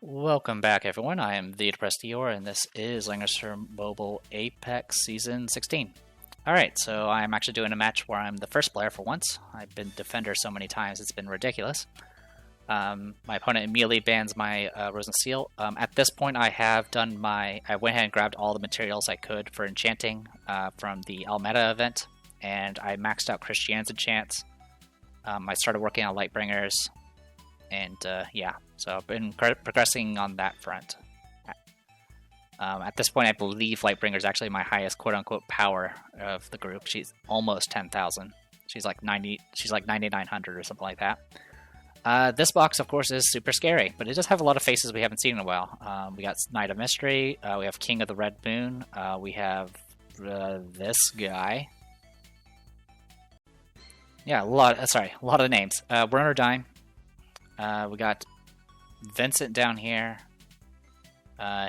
Welcome back, everyone. I am the Depressed Eeyore, and this is Langrisser Mobile Apex Season 16. Alright, so I'm actually doing a match where I'm the first player for once. I've been Defender so many times, it's been ridiculous. My opponent immediately bans my Rose Seal. At this point, I went ahead and grabbed all the materials I could for enchanting from the Almeta event, and I maxed out Christian's enchants. I started working on Lightbringers, and yeah, so I've been progressing on that front. At this point, I believe Lightbringer is actually my highest quote-unquote power of the group. She's almost 10,000. She's like 9,900 or something like that. This box, of course, is super scary, but it does have a lot of faces we haven't seen in a while. We got Knight of Mystery, we have King of the Red Moon, we have this guy. Yeah, a lot of names. Burn or Dime. We got Vincent down here.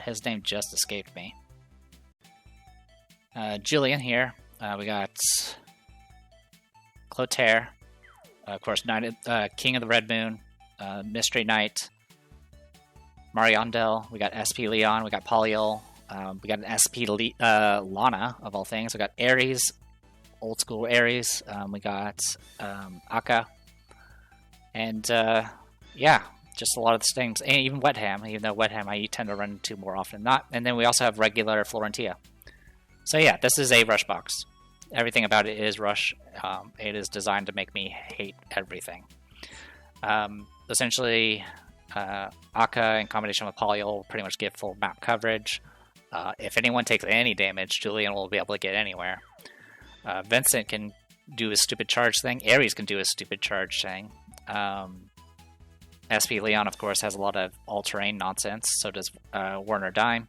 His name just escaped me. Julian here. We got Clotaire. Of course, King of the Red Moon. Mystery Knight. Mariondel. We got SP Leon. We got Polyol. We got an SP Lana, of all things. We got Ares. Old school Ares. We got Akka. And yeah, just a lot of the things, and even Wetham, even though Wetham I tend to run into more often than not. And then we also have regular Florentia. So yeah, this is a rush box. Everything about it is rush. It is designed to make me hate everything. Essentially, Akka in combination with Polyol will pretty much give full map coverage. If anyone takes any damage, Julian will be able to get anywhere. Vincent can do his stupid charge thing. Ares can do his stupid charge thing. SP Leon, of course, has a lot of all-terrain nonsense, so does Werner Dime.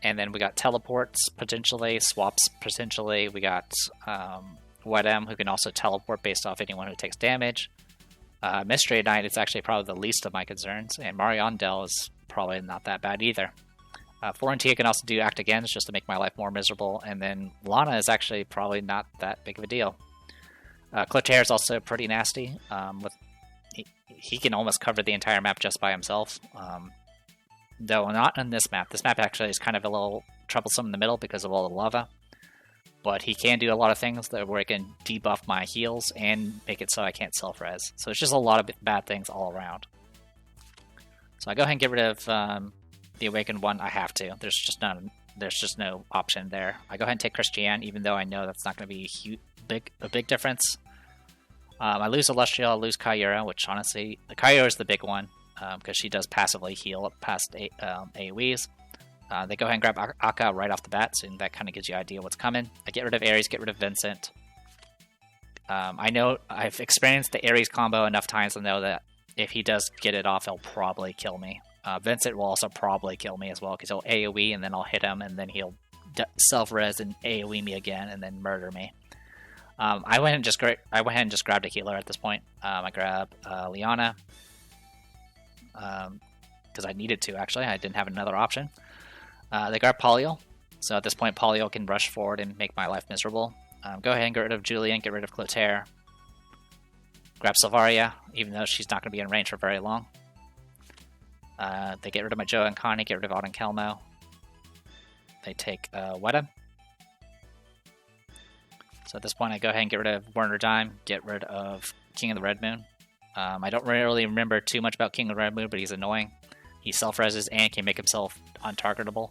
And then we got teleports, potentially, swaps, potentially. We got Wedem, who can also teleport based off anyone who takes damage. Mystery Knight is actually probably the least of my concerns, and Mariondel is probably not that bad either. Florentia can also do Act Against just to make my life more miserable, and then Lana is actually probably not that big of a deal. Clotaire is also pretty nasty. He can almost cover the entire map just by himself. Though not on this map. This map actually is kind of a little troublesome in the middle because of all the lava. But he can do a lot of things where he can debuff my heals and make it so I can't self-res. So it's just a lot of bad things all around. So I go ahead and get rid of the Awakened one. I have to. There's just no option there. I go ahead and take Christian, even though I know that's not going to be a big difference. I lose Celestial, I lose Kyura, which honestly, the Kyura is the big one, because she does passively heal up past AoEs. They go ahead and grab Akka right off the bat, so that kind of gives you an idea what's coming. I get rid of Ares, get rid of Vincent. I know I've experienced the Ares combo enough times to know that if he does get it off, he'll probably kill me. Vincent will also probably kill me as well, because he'll AoE, and then I'll hit him, and then he'll self-res and AoE me again, and then murder me. I went ahead and just grabbed a healer at this point. I grabbed Liana because I needed to. Actually, I didn't have another option. They grabbed Polyol, so at this point, Polyol can rush forward and make my life miserable. Go ahead and get rid of Julian, get rid of Clotaire. Grab Silvaria, even though she's not going to be in range for very long. They get rid of my Joe and Connie, get rid of Auden Kelmo. They take Weta. So at this point, I go ahead and get rid of Werner Dime, get rid of King of the Red Moon. I don't really remember too much about King of the Red Moon, but he's annoying. He self-reses and can make himself untargetable.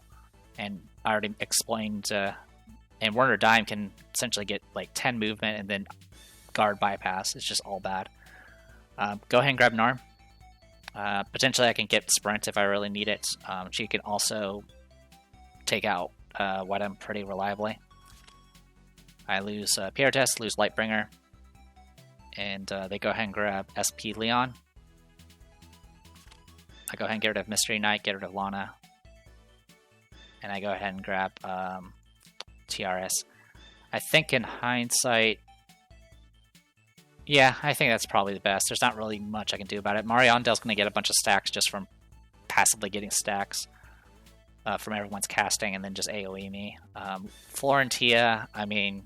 And I already explained, and Werner Dime can essentially get like 10 movement and then guard bypass. It's just all bad. Go ahead and grab Narm. Potentially I can get Sprint if I really need it. She can also take out Wedem pretty reliably. I lose Pierre Test, lose Lightbringer, and they go ahead and grab SP Leon. I go ahead and get rid of Mystery Knight, get rid of Lana, and I go ahead and grab TRS. I think in hindsight, yeah, I think that's probably the best. There's not really much I can do about it. Mariondel's going to get a bunch of stacks just from passively getting stacks from everyone's casting and then just AoE me. Florentia, I mean,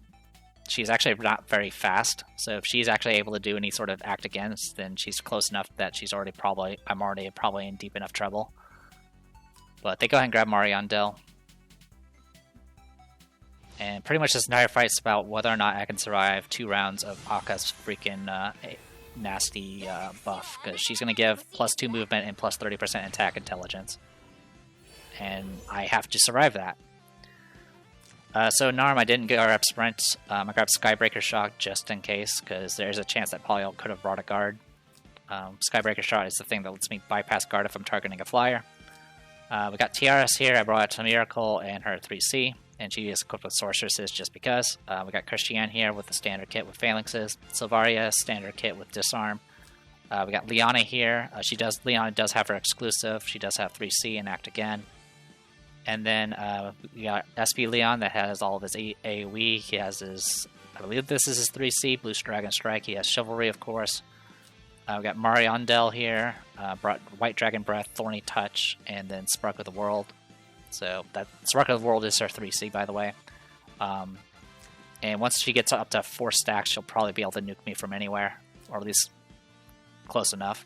she's actually not very fast. So if she's actually able to do any sort of act against, then she's close enough that I'm already probably in deep enough trouble. But they go ahead and grab Mariandel. And pretty much this entire fight's about whether or not I can survive 2 rounds of Aka's freaking nasty buff. Because she's going to give +2 movement and +30% attack intelligence. And I have to survive that. So Narm, I didn't grab Sprint. I grabbed Skybreaker Shock just in case, because there's a chance that Polyol could have brought a guard. Skybreaker Shot is the thing that lets me bypass guard if I'm targeting a flyer. We got Tiaras here. I brought a Miracle and her 3C, and she is equipped with Sorceresses just because. We got Christiane here with the standard kit with Phalanxes. Sylvaria, standard kit with Disarm. We got Liana here. Liana does have her exclusive. She does have 3C and Act Again. And then we got SP Leon that has all of his AoE. He has his, I believe this is his 3C, Blue Dragon Strike. He has Chivalry, of course. We got Mariandel here, brought White Dragon Breath, Thorny Touch, and then Spark of the World. So that Spark of the World is her 3C, by the way. And once she gets up to 4 stacks, she'll probably be able to nuke me from anywhere, or at least close enough.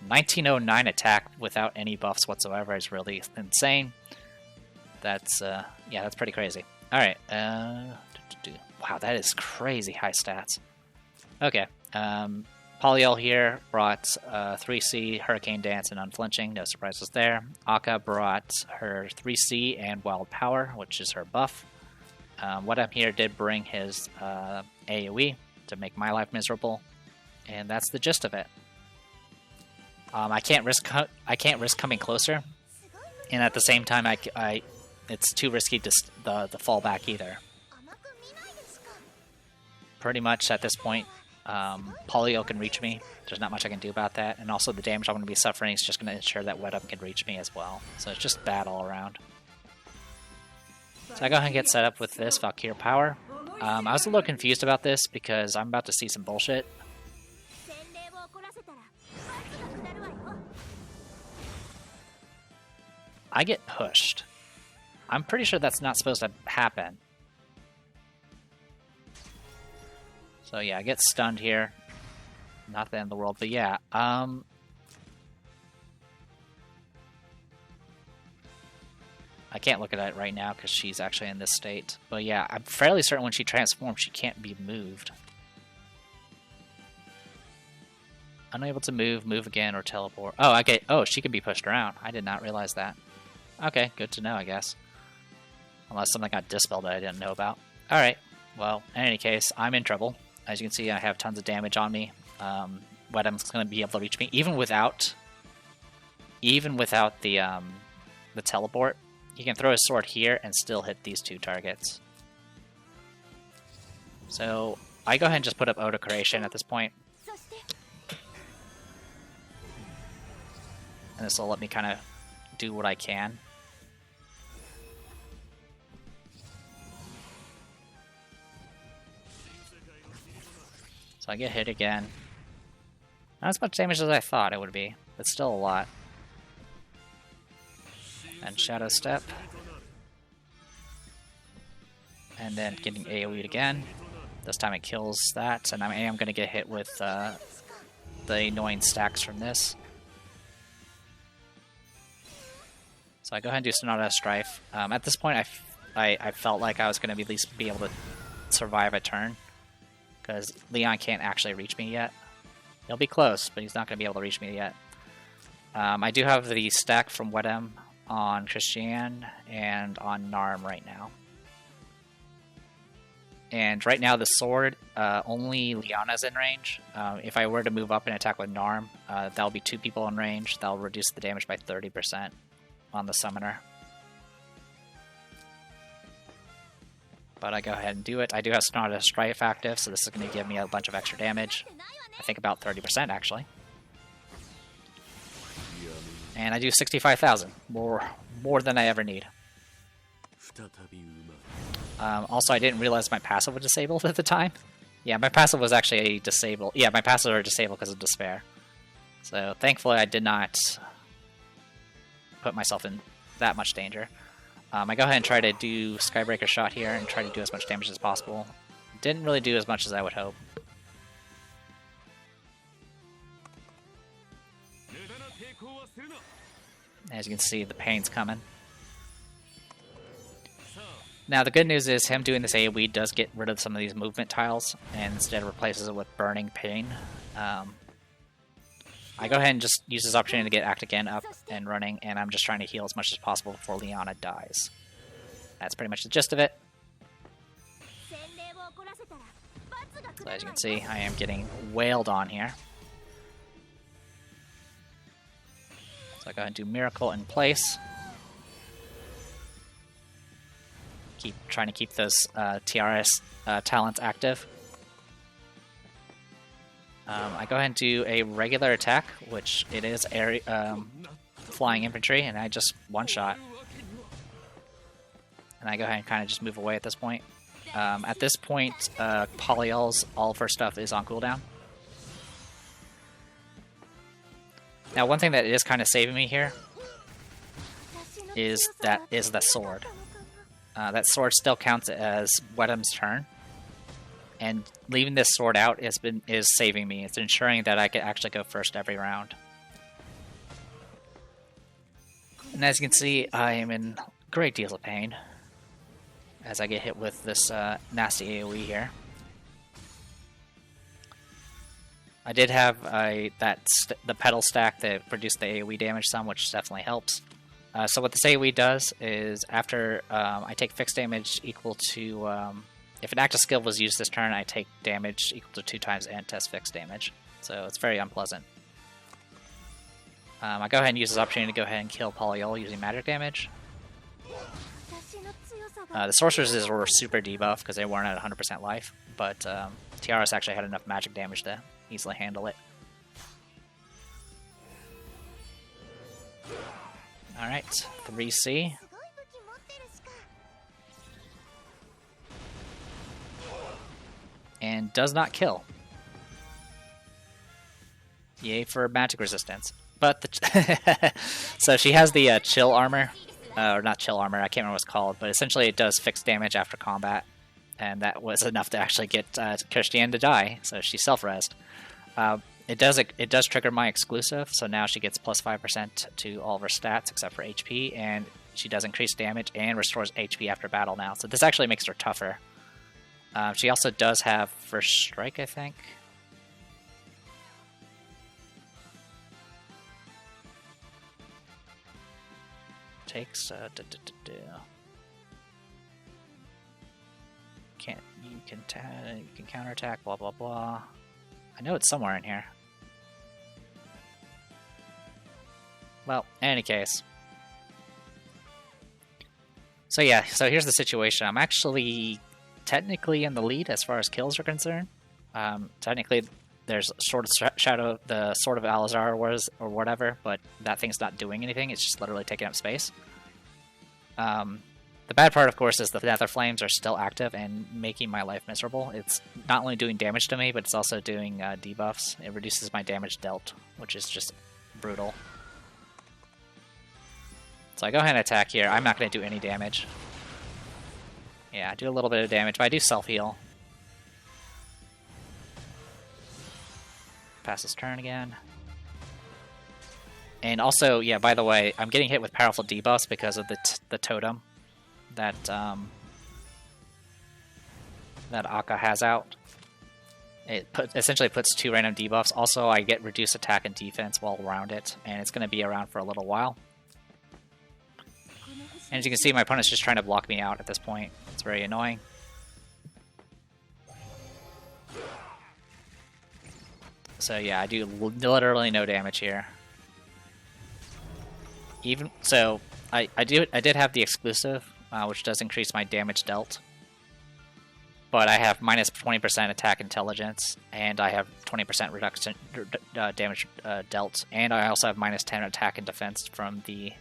1909 attack without any buffs whatsoever is really insane. That's, yeah, that's pretty crazy. Alright, wow, that is crazy high stats. Okay, Polyol here brought 3C, Hurricane Dance, and Unflinching, no surprises there. Akka brought her 3C and Wild Power, which is her buff. What I'm here did bring his AoE to make my life miserable, and that's the gist of it. I can't risk coming closer, and at the same time, it's too risky to the fallback either. Pretty much at this point, Polyol can reach me. There's not much I can do about that, and also the damage I'm going to be suffering is just going to ensure that Wedum can reach me as well. So it's just bad all around. So I go ahead and get set up with this Valkyrie Power. I was a little confused about this because I'm about to see some bullshit. I get pushed. I'm pretty sure that's not supposed to happen. So yeah, I get stunned here. Not the end of the world, but yeah. I can't look at it right now because she's actually in this state. But yeah, I'm fairly certain when she transforms, she can't be moved. Unable to move again, or teleport. Oh, okay. Oh, she can be pushed around. I did not realize that. Okay, good to know, I guess. Unless something got dispelled that I didn't know about. Alright, well, in any case, I'm in trouble. As you can see, I have tons of damage on me. Wedum's going to be able to reach me, even without the teleport. He can throw his sword here and still hit these 2 targets. So, I go ahead and just put up Auto Creation at this point. And this will let me kind of do what I can. So I get hit again. Not as much damage as I thought it would be, but still a lot. And Shadow Step. And then getting AoE'd again. This time it kills that, and I am going to get hit with the annoying stacks from this. So I go ahead and do Sonata Strife. At this point, I felt like I was going to at least be able to survive a turn, because Leon can't actually reach me yet. He'll be close, but he's not going to be able to reach me yet. I do have the stack from Wedum on Christiane and on Narm right now. And right now the sword, only Liana's in range. If I were to move up and attack with Narm, that'll be 2 people in range. That'll reduce the damage by 30% on the summoner. But I go ahead and do it. I do have Sonata Strife active, so this is going to give me a bunch of extra damage. I think about 30% actually. And I do 65,000, more than I ever need. Also, I didn't realize my passive was disabled at the time. Yeah, my passive was actually disabled. Yeah, my passive are disabled because of despair. So thankfully, I did not put myself in that much danger. I go ahead and try to do Skybreaker Shot here and try to do as much damage as possible. didn't really do as much as I would hope. As you can see, the pain's coming. Now, the good news is him doing this AoE does get rid of some of these movement tiles, and instead replaces it with Burning Pain. I go ahead and just use this opportunity to get Act Again up and running, and I'm just trying to heal as much as possible before Leona dies. That's pretty much the gist of it. So as you can see, I am getting wailed on here. So I go ahead and do Miracle in place. Trying to keep those TRS talents active. I go ahead and do a regular attack, which it is flying infantry, and I just one-shot. And I go ahead and kind of just move away at this point. At this point, Polyol's all of her stuff is on cooldown. Now, one thing that is kind of saving me here is the sword. That sword still counts as Wedham's turn, and leaving this sword out is saving me. It's ensuring that I can actually go first every round. And as you can see, I am in great deals of pain as I get hit with this nasty AoE here. I did have the pedal stack that produced the AoE damage some, which definitely helps. So what this AoE does is after I take fixed damage equal to... if an active skill was used this turn, I take damage equal to 2 times end test fixed damage. So it's very unpleasant. I go ahead and use this opportunity to go ahead and kill Polyol using magic damage. The sorceresses were super debuffed because they weren't at 100% life, but TRS actually had enough magic damage to easily handle it. Alright, 3C. And does not kill. Yay for magic resistance. But so she has the chill armor. Or not chill armor, I can't remember what it's called, but essentially it does fixed damage after combat. And that was enough to actually get Christiane to die, so she self-resed. It does trigger my exclusive, so now she gets plus 5% to all of her stats except for HP, and she does increase damage and restores HP after battle now. So this actually makes her tougher. She also does have First Strike, I think. Takes you can counterattack, blah blah blah. I know it's somewhere in here. Well, in any case. So yeah, so here's the situation. I'm actually technically in the lead as far as kills are concerned. Technically, there's Sword of Shadow, the Sword of Alizar or whatever, but that thing's not doing anything. It's just literally taking up space. The bad part, of course, is the Nether Flames are still active and making my life miserable. It's not only doing damage to me, but it's also doing debuffs. It reduces my damage dealt, which is just brutal. So I go ahead and attack here. I'm not going to do any damage. Yeah, I do a little bit of damage, but I do self-heal. Pass his turn again. And also, yeah, by the way, I'm getting hit with powerful debuffs because of the totem that that Akka has out. It essentially puts 2 random debuffs. Also, I get reduced attack and defense while around it, and it's going to be around for a little while. And as you can see, my opponent's just trying to block me out at this point. It's very annoying. So yeah, I do literally no damage here. Even so, I did have the exclusive, which does increase my damage dealt. But I have minus 20% attack intelligence, and I have 20% reduction damage dealt, and I also have minus 10 attack and defense from the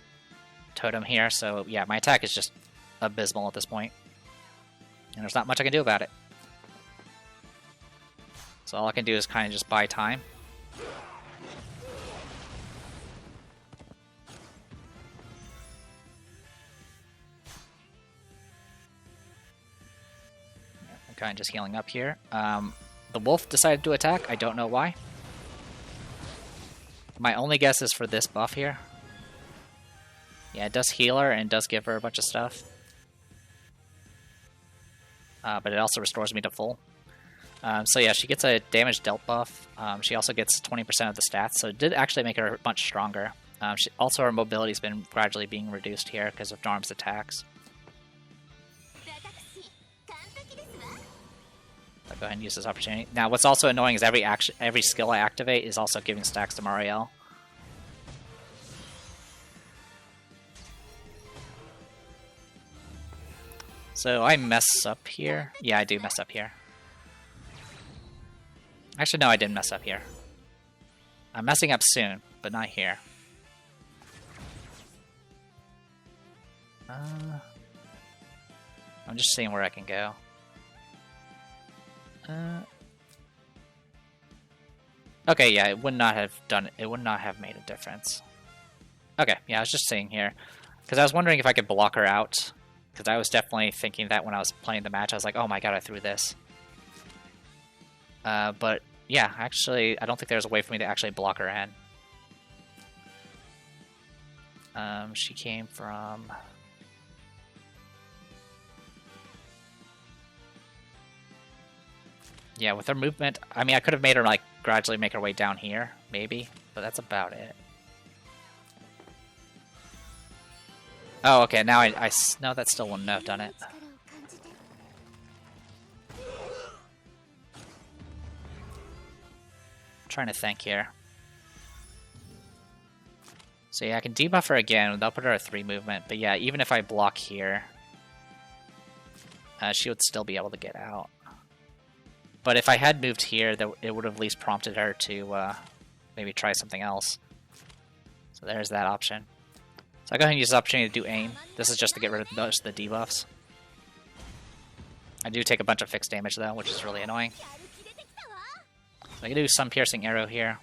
totem here. So yeah, my attack is just abysmal at this point, and there's not much I can do about it. So all I can do is kind of just buy time. Kind of just healing up here. The wolf decided to attack. I don't know why. My only guess is for this buff here. Yeah, it does heal her and does give her a bunch of stuff. But it also restores me to full. So yeah, she gets a damage dealt buff. She also gets 20% of the stats, so it did actually make her much stronger. Also, her mobility's been gradually being reduced here because of Norm's attacks. I'll go ahead and use this opportunity. Now, what's also annoying is every skill I activate is also giving stacks to Marielle. So I mess up here. Yeah, I do mess up here. Actually, no, I didn't mess up here. I'm messing up soon, but not here. I'm just seeing where I can go. Okay, yeah, it would not have done it. It would not have made a difference. Okay, yeah, I was just seeing here. Because I was wondering if I could block her out. Because I was definitely thinking that when I was playing the match. I was like, oh my god, I threw this. But yeah, actually, I don't think there's a way for me to actually block her in. She came from... Yeah, with her movement, I mean, I could have made her, like, gradually make her way down here, maybe, but that's about it. Oh, okay, now no, that still wouldn't have done it. I'm trying to think here. So yeah, I can debuff her again, that'll put her at 3 movement, but yeah, even if I block here, she would still be able to get out. But if I had moved here, it would have at least prompted her to maybe try something else. So there's that option. So I'll go ahead and use this opportunity to do aim. This is just to get rid of most of the debuffs. I do take a bunch of fixed damage though, which is really annoying. So I can do some piercing arrow here.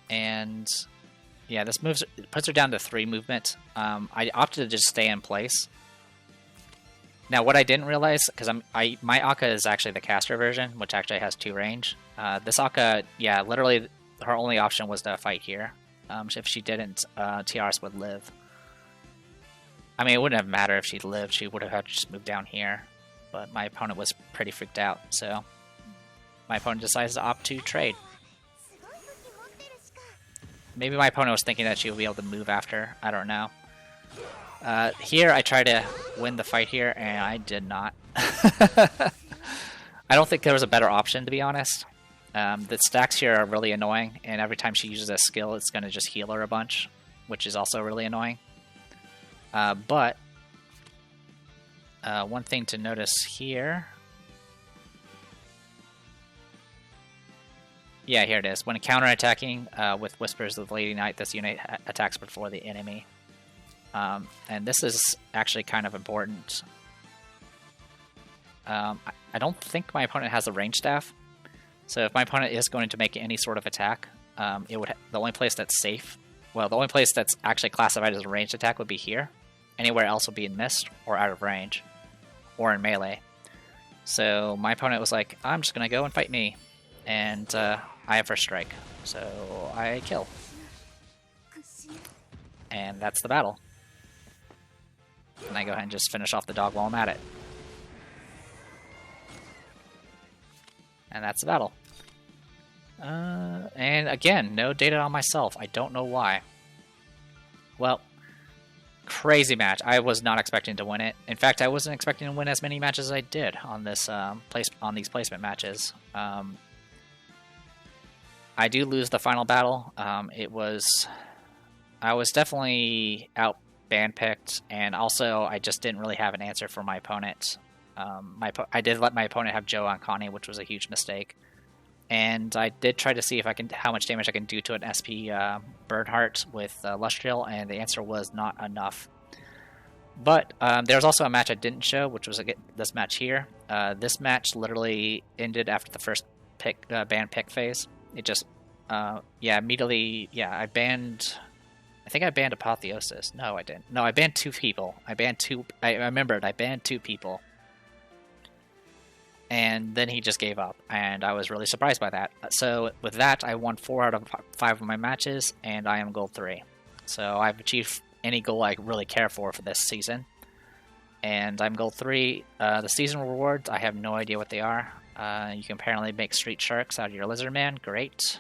And... yeah, this puts her down to 3 movement. I opted to just stay in place. Now, what I didn't realize, because my Akka is actually the caster version, which actually has 2 range. This Akka, yeah, literally her only option was to fight here. If she didn't, TRS would live. I mean, it wouldn't have mattered if she lived. She would have had to just move down here. But my opponent was pretty freaked out, so my opponent decides to opt to trade. Maybe my opponent was thinking that she would be able to move after. I don't know. Here, I tried to win the fight here, and I did not. I don't think there was a better option, to be honest. The stacks here are really annoying, and every time she uses a skill, it's going to just heal her a bunch, which is also really annoying. But one thing to notice here... yeah, here it is. When counterattacking with Whispers of the Lady Knight, this unit attacks before the enemy. And this is actually kind of important. I don't think my opponent has a range staff. So if my opponent is going to make any sort of attack, the only place that's safe... well, the only place that's actually classified as a ranged attack would be here. Anywhere else would be in mist, or out of range, or in melee. So my opponent was like, I'm just going to go and fight me. And I have first strike, so I kill. And that's the battle. And I go ahead and just finish off the dog while I'm at it. And that's the battle. And again, no data on myself. I don't know why. Well, crazy match. I was not expecting to win it. In fact, I wasn't expecting to win as many matches as I did on this on these placement matches. I do lose the final battle. I was definitely out ban picked, and also I just didn't really have an answer for my opponent. I did let my opponent have Joe on Connie, which was a huge mistake. And I did try to see if how much damage I can do to an SP Bernhardt with Lustriel, and the answer was not enough. But there's also a match I didn't show, which was this match here. This match literally ended after the first ban pick phase. It just, yeah, immediately, yeah, I banned, I think I banned Apotheosis. No, I didn't. No, I banned 2 people. I remembered I banned 2 people. And then he just gave up, and I was really surprised by that. So with that, I won 4 out of 5 of my matches, and I am gold 3. So I've achieved any goal I really care for this season. And I'm gold 3. The season rewards, I have no idea what they are. You can apparently make street sharks out of your lizard man. Great.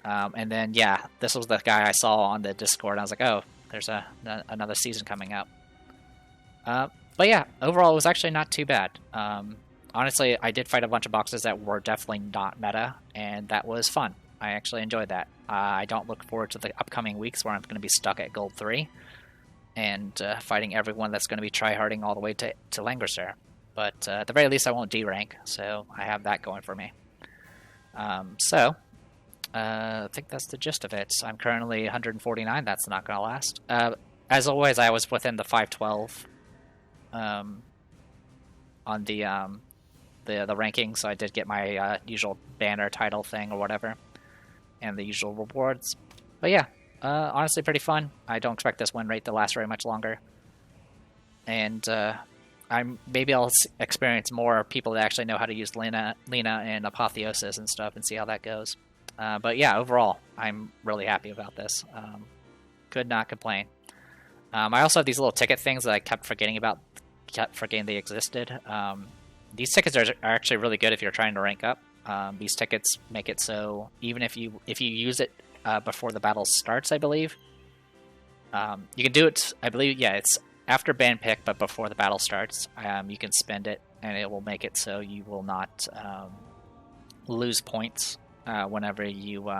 And then, yeah, this was the guy I saw on the Discord. I was like, oh, there's another season coming up. But yeah, overall, it was actually not too bad. Honestly, I did fight a bunch of boxes that were definitely not meta, and that was fun. I actually enjoyed that. I don't look forward to the upcoming weeks where I'm going to be stuck at gold 3 and fighting everyone that's going to be tryharding all the way to Langrisser. But at the very least, I won't D-rank, so I have that going for me. I think that's the gist of it. I'm currently 149. That's not going to last. As always, I was within the 512 on the rankings, so I did get my usual banner title thing or whatever, and the usual rewards. But yeah, honestly pretty fun. I don't expect this win rate to last very much longer. And maybe I'll experience more people that actually know how to use Lena and Apotheosis and stuff and see how that goes. But yeah, overall, I'm really happy about this. Could not complain. I also have these little ticket things that I kept forgetting they existed. These tickets are actually really good if you're trying to rank up. These tickets make it so even if you use it before the battle starts, I believe, you can do it. I believe, yeah, it's after ban pick, but before the battle starts. You can spend it, and it will make it so you will not lose points whenever you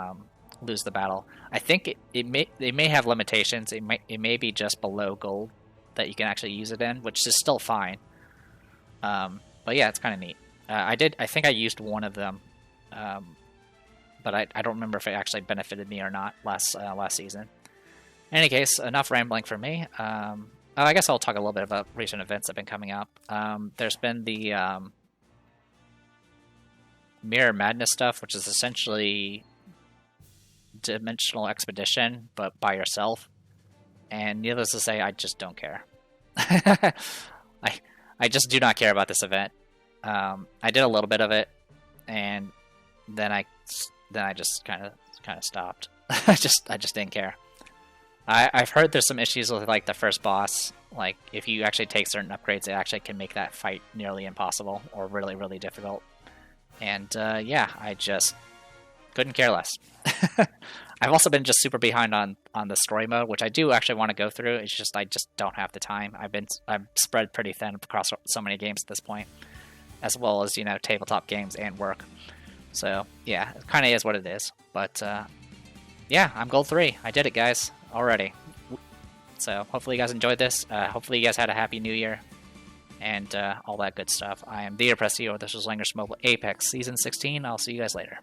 lose the battle. I think they may have limitations. It may be just below gold that you can actually use it in, which is still fine. But yeah, it's kind of neat. I think I used one of them, but I don't remember if it actually benefited me or not last season. In any case, enough rambling for me. I guess I'll talk a little bit about recent events that have been coming up. There's been the Mirror Madness stuff, which is essentially Dimensional Expedition, but by yourself. And needless to say, I just don't care. I just do not care about this event. I did a little bit of it, and then I just kind of stopped. I just didn't care. I've heard there's some issues with like the first boss. Like if you actually take certain upgrades, it actually can make that fight nearly impossible or really, really difficult. And yeah, I just couldn't care less. I've also been just super behind on the story mode, which I do actually want to go through. It's just I just don't have the time. I'm spread pretty thin across so many games at this point, as well as, you know, tabletop games and work. So yeah, it kind of is what it is. But yeah, I'm gold 3. I did it, guys, already. So hopefully you guys enjoyed this. Hopefully you guys had a happy new year and all that good stuff. I am the Oppressio. This was Langrisser Mobile Apex Season 16. I'll see you guys later.